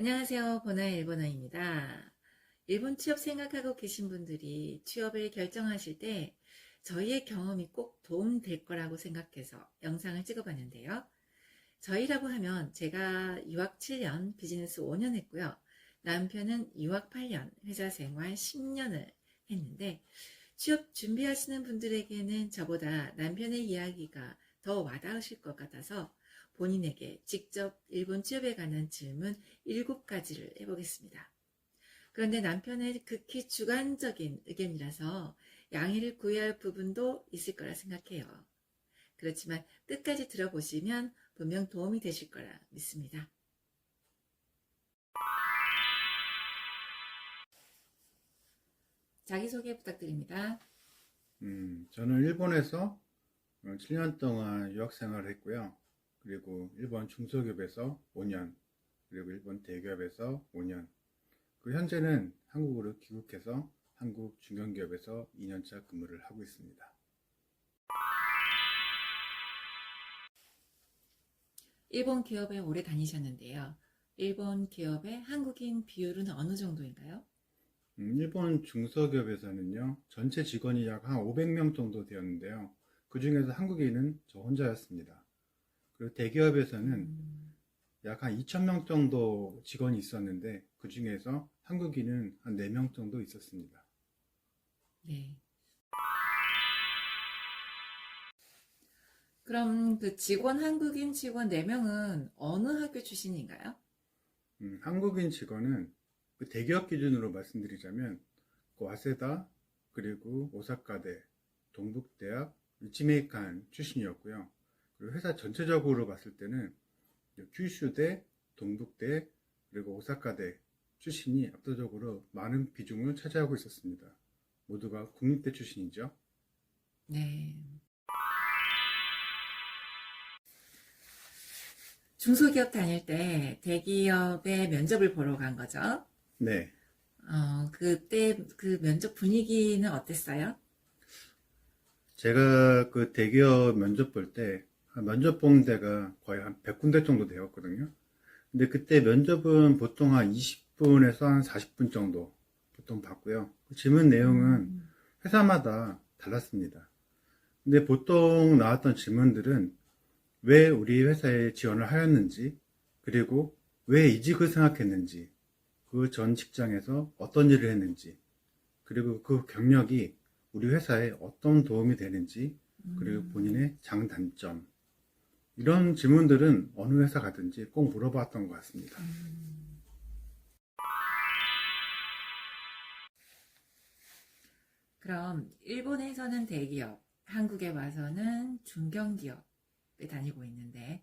안녕하세요. 보나의 일본어입니다. 일본 취업 생각하고 계신 분들이 취업을 결정하실 때 저희의 경험이 꼭 도움될 거라고 생각해서 영상을 찍어봤는데요. 저희라고 하면 제가 유학 7년, 비즈니스 5년 했고요. 남편은 유학 8년, 회사 생활 10년을 했는데 취업 준비하시는 분들에게는 저보다 남편의 이야기가 더 와닿으실 것 같아서 본인에게 직접 일본 취업에 관한 질문 7가지를 해보겠습니다. 그런데 남편의 극히 주관적인 의견이라서 양해를 구해야 할 부분도 있을 거라 생각해요. 그렇지만 끝까지 들어보시면 분명 도움이 되실 거라 믿습니다. 자기소개 부탁드립니다. 저는 일본에서 7년 동안 유학 생활을 했고요. 그리고 일본 중소기업에서 5년, 그리고 일본 대기업에서 5년, 그 현재는 한국으로 귀국해서 한국 중견기업에서 2년차 근무를 하고 있습니다. 일본 기업에 오래 다니셨는데요. 일본 기업의 한국인 비율은 어느 정도인가요? 일본 중소기업에서는요, 전체 직원이 약 한 500명 정도 되었는데요. 그 중에서 한국인은 저 혼자였습니다. 그리고 대기업에서는 음, 약 한 2,000명 정도 직원이 있었는데, 그 중에서 한국인은 한 4명 정도 있었습니다. 네. 그럼 그 한국인 직원 4명은 어느 학교 출신인가요? 한국인 직원은 그 대기업 기준으로 말씀드리자면 그 와세다 그리고 오사카대, 동북대학, 이치메이칸 출신이었고요. 그리고 회사 전체적으로 봤을 때는 규슈대, 동북대 그리고 오사카대 출신이 압도적으로 많은 비중을 차지하고 있었습니다. 모두가 국립대 출신이죠. 네. 중소기업 다닐 때 대기업에 면접을 보러 간 거죠. 네, 그때 그 면접 분위기는 어땠어요? 제가 그 대기업 면접 볼 때 면접 본 데가 거의 한 100군데 정도 되었거든요. 근데 그때 면접은 보통 한 20분에서 한 40분 정도 보통 받고요. 그 질문 내용은 음, 회사마다 달랐습니다. 근데 보통 나왔던 질문들은 왜 우리 회사에 지원을 하였는지, 그리고 왜 이직을 생각했는지, 그 전 직장에서 어떤 일을 했는지, 그리고 그 경력이 우리 회사에 어떤 도움이 되는지, 그리고 음. 본인의 장단점, 이런 질문들은 어느 회사 가든지 꼭 물어봤던 것 같습니다. 그럼 일본에서는 대기업, 한국에 와서는 중견기업에 다니고 있는데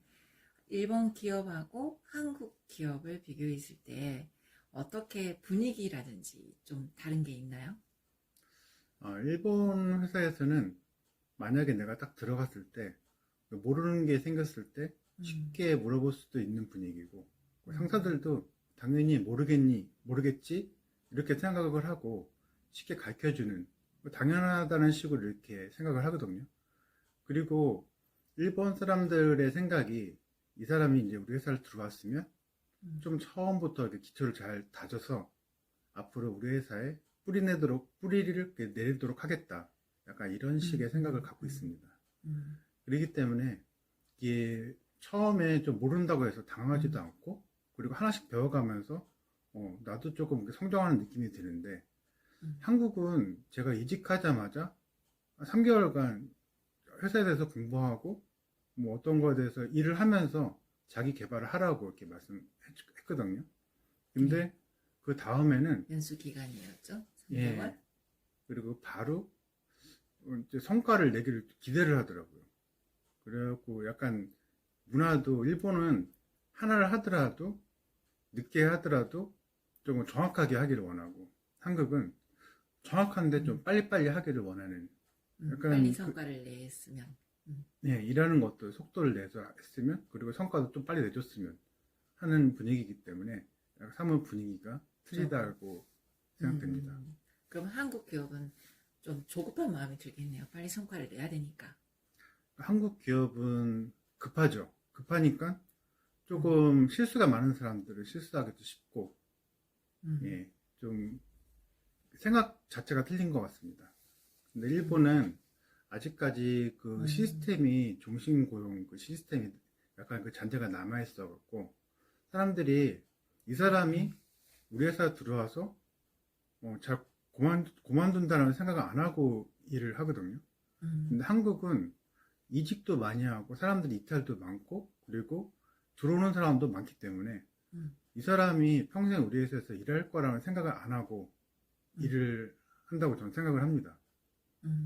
일본 기업하고 한국 기업을 비교했을 때 어떻게 분위기라든지 좀 다른 게 있나요? 일본 회사에서는 만약에 내가 딱 들어갔을 때 모르는 게 생겼을 때 음, 쉽게 물어볼 수도 있는 분위기고, 음, 상사들도 당연히 모르겠니 모르겠지 이렇게 생각을 하고 쉽게 가르쳐주는, 당연하다는 식으로 이렇게 생각을 하거든요. 그리고 일본 사람들의 생각이, 이 사람이 이제 우리 회사를 들어왔으면 음, 좀 처음부터 이렇게 기초를 잘 다져서 앞으로 우리 회사에 뿌리를 내리도록 하겠다, 약간 이런 음, 식의 생각을 음, 갖고 음, 있습니다. 음, 그렇기 때문에 이게 처음에 좀 모른다고 해서 당황하지도 음, 않고, 그리고 하나씩 배워가면서 나도 조금 성장하는 느낌이 드는데, 음, 한국은 제가 이직하자마자 3개월간 회사에 대해서 공부하고 뭐 어떤 거에 대해서 일을 하면서 자기 개발을 하라고 이렇게 말씀했거든요. 네. 근데 그 다음에는, 연수 기간이었죠. 3개월. 예, 그리고 바로 이제 성과를 내기를 기대를 하더라고요. 그래갖고 약간 문화도, 일본은 하나를 하더라도 늦게 하더라도 조금 정확하게 하기를 원하고, 한국은 정확한데 좀 음, 빨리빨리 하기를 원하는, 빨리 약간 성과를 냈으면. 음, 네, 일하는 것도 속도를 내서 했으면, 그리고 성과도 좀 빨리 내줬으면 하는 분위기이기 때문에 사무 분위기가 조금. 틀리다고 생각됩니다. 음, 그럼 한국 기업은 좀 조급한 마음이 들겠네요. 빨리 성과를 내야 되니까. 한국 기업은 급하죠. 급하니까 조금 실수가 많은 사람들은 실수하기도 쉽고, 음. 예, 좀 생각 자체가 틀린 것 같습니다. 근데 일본은 아직까지 그 시스템이 종신고용 그 시스템이 약간 그 잔재가 남아있어 갖고 사람들이 이 사람이 우리 회사 들어와서 잘 그만둔다는 생각을 안 하고 일을 하거든요. 근데 한국은 이직도 많이 하고 사람들이 이탈도 많고 그리고 들어오는 사람도 많기 때문에 이 사람이 평생 우리 회사에서 일할 거라는 생각을 안 하고 일을 한다고 저는 생각을 합니다.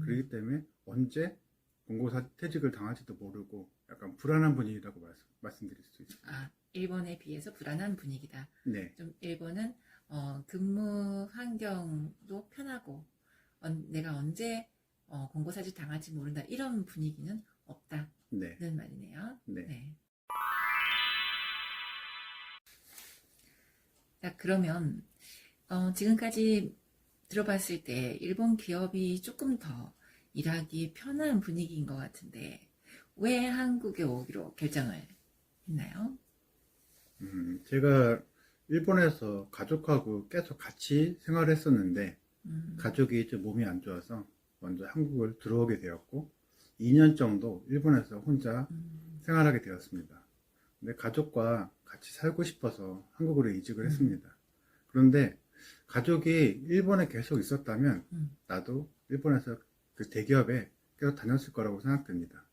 그렇기 때문에 언제 본고사 퇴직을 당할지도 모르고 약간 불안한 분위기라고 말씀드릴 수 있습니다. 아, 일본에 비해서 불안한 분위기다. 네, 좀 일본은 근무 환경도 편하고 내가 언제 권고사직 당할지 모른다 이런 분위기는 없다는 네, 말이네요. 네. 네. 자, 그러면 지금까지 들어봤을 때 일본 기업이 조금 더 일하기 편한 분위기인 것 같은데 왜 한국에 오기로 결정을 했나요? 제가 일본에서 가족하고 계속 같이 생활을 했었는데 가족이 좀 몸이 안 좋아서 먼저 한국을 들어오게 되었고 2년 정도 일본에서 혼자 생활하게 되었습니다. 근데 가족과 같이 살고 싶어서 한국으로 이직을 했습니다. 그런데 가족이 일본에 계속 있었다면 나도 일본에서 그 대기업에 계속 다녔을 거라고 생각됩니다.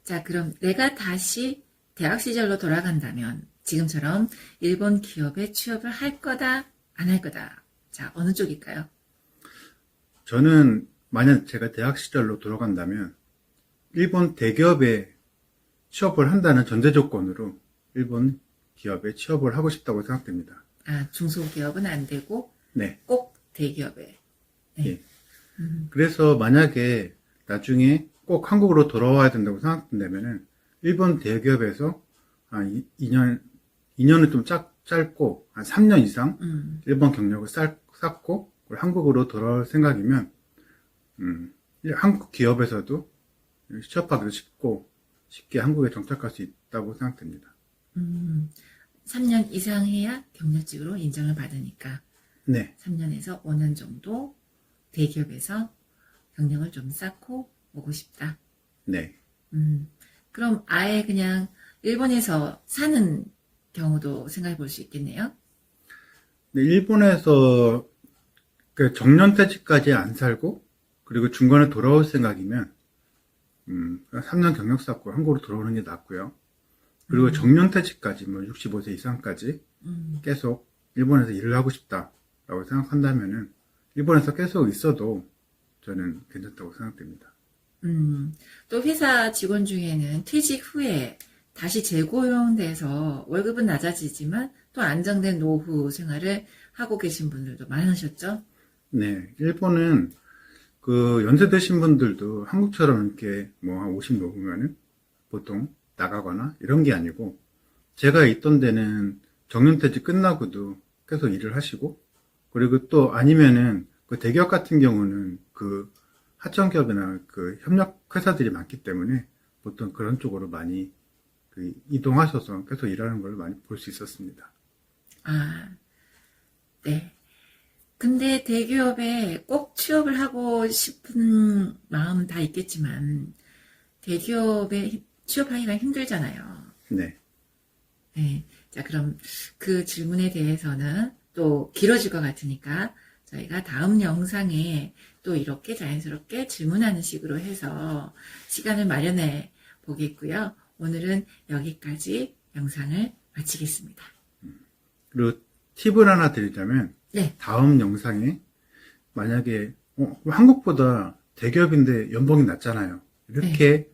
자, 그럼 내가 다시 대학 시절로 돌아간다면 지금처럼 일본 기업에 취업을 할 거다, 안 할 거다. 자, 어느 쪽일까요? 저는 만약 제가 대학 시절로 돌아간다면 일본 대기업에 취업을 한다는 전제 조건으로 일본 기업에 취업을 하고 싶다고 생각됩니다. 아, 중소기업은 안 되고 네. 꼭 대기업에. 네. 예. 그래서 만약에 나중에 꼭 한국으로 돌아와야 된다고 생각된다면은 일본 대기업에서 한 2년은 좀 짧고 한 3년 이상 일본 경력을 쌓고 한국으로 돌아올 생각이면 한국 기업에서도 취업하기도 쉽게 한국에 정착할 수 있다고 생각됩니다. 3년 이상 해야 경력직으로 인정을 받으니까 네, 3년에서 5년 정도 대기업에서 경력을 좀 쌓고 오고 싶다. 네. 그럼 아예 그냥 일본에서 사는 경우도 생각해 볼 수 있겠네요. 네, 일본에서 그 정년퇴직까지 안 살고 그리고 중간에 돌아올 생각이면 3년 경력 쌓고 한국으로 들어오는 게 낫고요. 그리고 정년퇴직까지 뭐 65세 이상까지 계속 일본에서 일을 하고 싶다라고 생각한다면은 일본에서 계속 있어도 저는 괜찮다고 생각됩니다. 또 회사 직원 중에는 퇴직 후에 다시 재고용돼서 월급은 낮아지지만 또 안정된 노후 생활을 하고 계신 분들도 많으셨죠? 네, 일본은 그 연세 드신 분들도 한국처럼 이렇게 뭐 한 50 넘으면은 보통 나가거나 이런 게 아니고 제가 있던 데는 정년퇴직 끝나고도 계속 일을 하시고 그리고 또 아니면은 그 대기업 같은 경우는 그 하청기업이나 그 협력 회사들이 많기 때문에 보통 그런 쪽으로 많이 그 이동하셔서 계속 일하는 걸 많이 볼 수 있었습니다. 아, 네. 근데 대기업에 꼭 취업을 하고 싶은 마음은 다 있겠지만 대기업에 취업하기가 힘들잖아요. 네, 네. 자, 그럼 그 질문에 대해서는 또 길어질 것 같으니까 저희가 다음 영상에 또 이렇게 자연스럽게 질문하는 식으로 해서 시간을 마련해 보겠고요. 오늘은 여기까지 영상을 마치겠습니다. 그리고 팁을 하나 드리자면 네. 다음 영상에 만약에 한국보다 대기업인데 연봉이 낮잖아요. 이렇게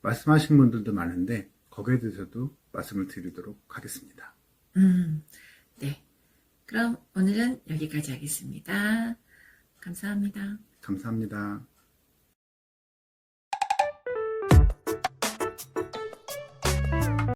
말씀하신 분들도 많은데 거기에 대해서도 말씀을 드리도록 하겠습니다. 네. 그럼 오늘은 여기까지 하겠습니다. 감사합니다. 감사합니다.